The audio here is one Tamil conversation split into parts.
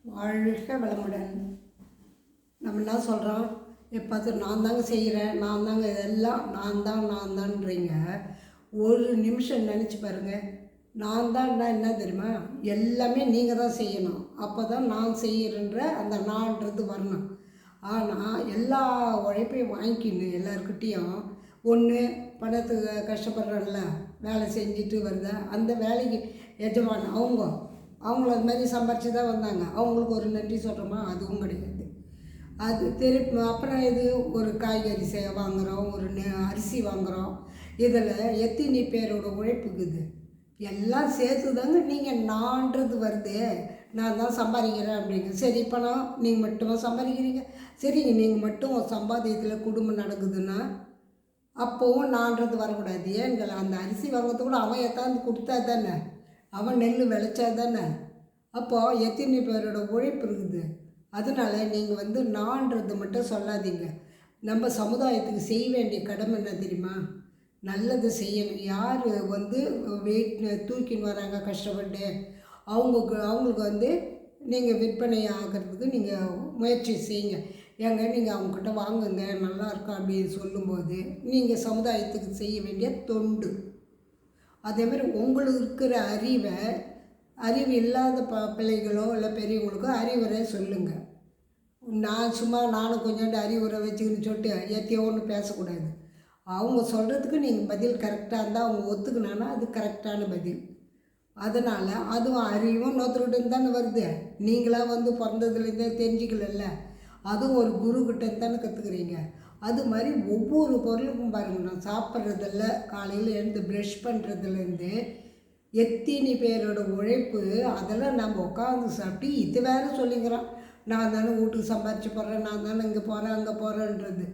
வாழ்க வளமுடன். நம்ம என்ன சொல்கிறோம், எப்போது நான் தாங்க செய்கிறேன், நான் தாங்க இதெல்லாம் நான் தான்றீங்க. ஒரு நிமிஷம் நினச்சி பாருங்கள். நான் தான்னா என்ன தெரியுமா, எல்லாமே நீங்கள் தான் செய்யணும். அப்போ தான் நான் செய்கிறன்ற அந்த நான்றது வரணும். ஆனால் எல்லா உழைப்பையும் வாங்கிக்கின்னு எல்லாருக்கிட்டேயும் ஒன்று பணத்துக்கு கஷ்டப்படுறோம்ல, வேலை செஞ்சுட்டு வருதா, அந்த வேலைக்கு எஜமான் அவங்கள அது மாதிரி சம்பாரித்து தான் வந்தாங்க. அவங்களுக்கு ஒரு நன்றி சொல்கிறோமா, அதுவும் கிடையாது. அது திருப்பி அப்புறம் இது ஒரு காய்கறி வாங்குகிறோம், ஒரு அரிசி வாங்குகிறோம். இதில் எத்தனை பேரோட உழைப்புக்குது எல்லாம் சேர்த்து தாங்க நீங்கள் நான்றது வருது. நான் தான் சம்பாதிக்கிறேன் அப்படிங்க. சரி, இப்போ நீங்கள் மட்டுமா சம்பாதிக்கிறீங்க? சரிங்க, நீங்கள் மட்டும் சம்பாதியத்தில் குடும்பம் நடக்குதுன்னா அப்போவும் நான்றது வரக்கூடாது. ஏன்கள் அந்த அரிசி வாங்கிறது கூட அவன் எத்தாந்து கொடுத்தா தானே, அவன் நெல் விளைச்சா தானே. அப்போது எத்தனை பேரோட உழைப்பு இருக்குது. அதனால் நீங்கள் நான்றது மட்டும் சொல்லாதீங்க. நம்ம சமுதாயத்துக்கு செய்ய வேண்டிய கடமை என்ன தெரியுமா, நல்லது செய்யணும். யார் வெயிட் தூக்கின்னு வராங்க கஷ்டப்பட்டு, அவங்களுக்கு நீங்கள் விற்பனை ஆகிறதுக்கு நீங்கள் முயற்சி செய்யுங்க. ஏங்க நீங்கள் அவங்கக்கிட்ட வாங்குங்க, நல்லா இருக்கும் அப்படின்னு சொல்லும்போது நீங்கள் சமுதாயத்துக்கு செய்ய வேண்டிய தொண்டு. அதேமாதிரி உங்களுக்கு இருக்கிற அறிவு இல்லாத பிள்ளைகளோ இல்லை பெரியவங்களுக்கோ அறிவுரை சொல்லுங்கள். நானும் கொஞ்சோண்டு அறிவுரை வச்சுக்கின்னு சொல்லிட்டு எத்தையோ ஒன்று பேசக்கூடாது. அவங்க சொல்கிறதுக்கு நீங்கள் பதில் கரெக்டாக இருந்தால் அவங்க ஒத்துக்கினான்னா அது கரெக்டான பதில். அதனால் அதுவும் அறிவும் நோத்துக்கிட்டு தானே வருது. நீங்களாக பிறந்ததுலேருந்தே தெரிஞ்சிக்கல, அதுவும் ஒரு குருக்கிட்ட தானே கற்றுக்குறீங்க. அது மாதிரி ஒவ்வொரு பொருளுக்கும் பாருங்கள், நான் சாப்பிட்றதில்ல, காலையில் எழுந்து ப்ரஷ் பண்ணுறதுலேருந்து எத்தனை பேரோட உழைப்பு. அதெல்லாம் நம்ம உட்காந்து சாப்பிட்டு இது வேறு சொல்லிக்கிறோம். நான் தானே வீட்டுக்கு சம்பாரித்து போடுறேன், நான் தானே இங்கே போகிறேன் அங்கே போகிறேன்றது.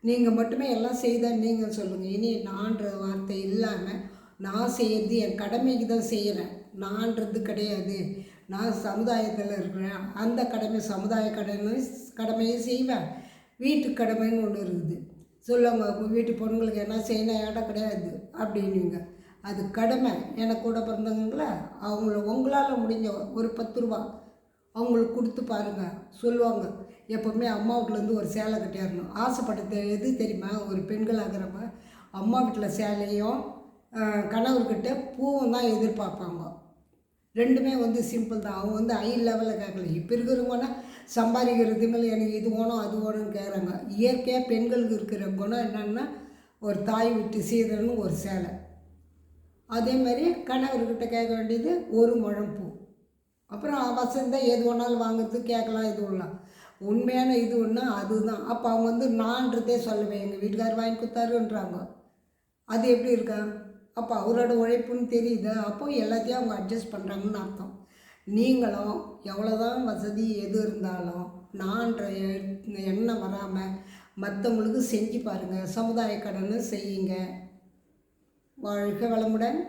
நீங்கள் மட்டுமே எல்லாம் செய்தால் நீங்கள் சொல்லுங்கள். இனி நான்ற வார்த்தை இல்லாமல் நான் செய்யறது என் கடமைக்கு தான் செய்கிறேன், நான்றது கிடையாது. நான் சமுதாயத்தில் இருக்கிறேன், அந்த கடமை சமுதாய கடமையை செய்வேன். வீட்டு கடமைன்னு ஒன்று இருக்குது. சொல்லுவாங்க, வீட்டு பொண்ணுங்களுக்கு என்ன செய்யணும் இடம் கிடையாது அப்படின்னுங்க. அது கடமை. எனக்கு கூட பிறந்தவங்கள உங்களால் முடிஞ்ச ஒரு 10 ரூபா அவங்களுக்கு கொடுத்து பாருங்கள். சொல்லுவாங்க, எப்போவுமே அம்மா வீட்டிலேருந்து ஒரு சேலை கட்டியாரணும். ஆசைப்பட்டது எது தெரியுமா, ஒரு பெண்கள் ஆகிறவங்க அம்மா வீட்டில் சேலையும் கணவர்கிட்ட பூவும் தான் எதிர்பார்ப்பாங்க. ரெண்டுமே சிம்பிள் தான். அவங்க ஹை லெவலில் கேட்கல. இப்போ இருக்கிறவங்கன்னா சம்பாதிக்கிறது மேலே எனக்கு இது வேணும் அது வேணும்னு கேட்குறாங்க. இயற்கையாக பெண்களுக்கு இருக்கிற குணம் என்னென்னா, ஒரு தாய் விட்டு சீதன்னு ஒரு சேலை. அதே மாதிரி கணவர்கிட்ட கேட்க வேண்டியது ஒரு முழம் பூ. அப்புறம் வசந்தான் எது வேணாலும் வாங்குறது கேட்கலாம், இது ஒன்றும் உண்மையான இது ஒன்று அதுதான். அப்போ அவங்க நான்றதே சொல்லுவேன், எங்கள் வீட்டுக்காரர் வாங்கி கொடுத்தாருன்றாங்க. அது எப்படி இருக்கா? அப்போ அவரோட உழைப்புன்னு தெரியுது. அப்போ எல்லாத்தையும் அவங்க அட்ஜஸ்ட் பண்ணுறாங்கன்னு அர்த்தம். நீங்களும் எவ்வளோதான் வசதி எது இருந்தாலும் நான்ற எண்ணம் வராமல் மற்றவங்களுக்கு செஞ்சு பாருங்கள். சமுதாய கடனை செய்யுங்க. வாழ்க வளமுடன்.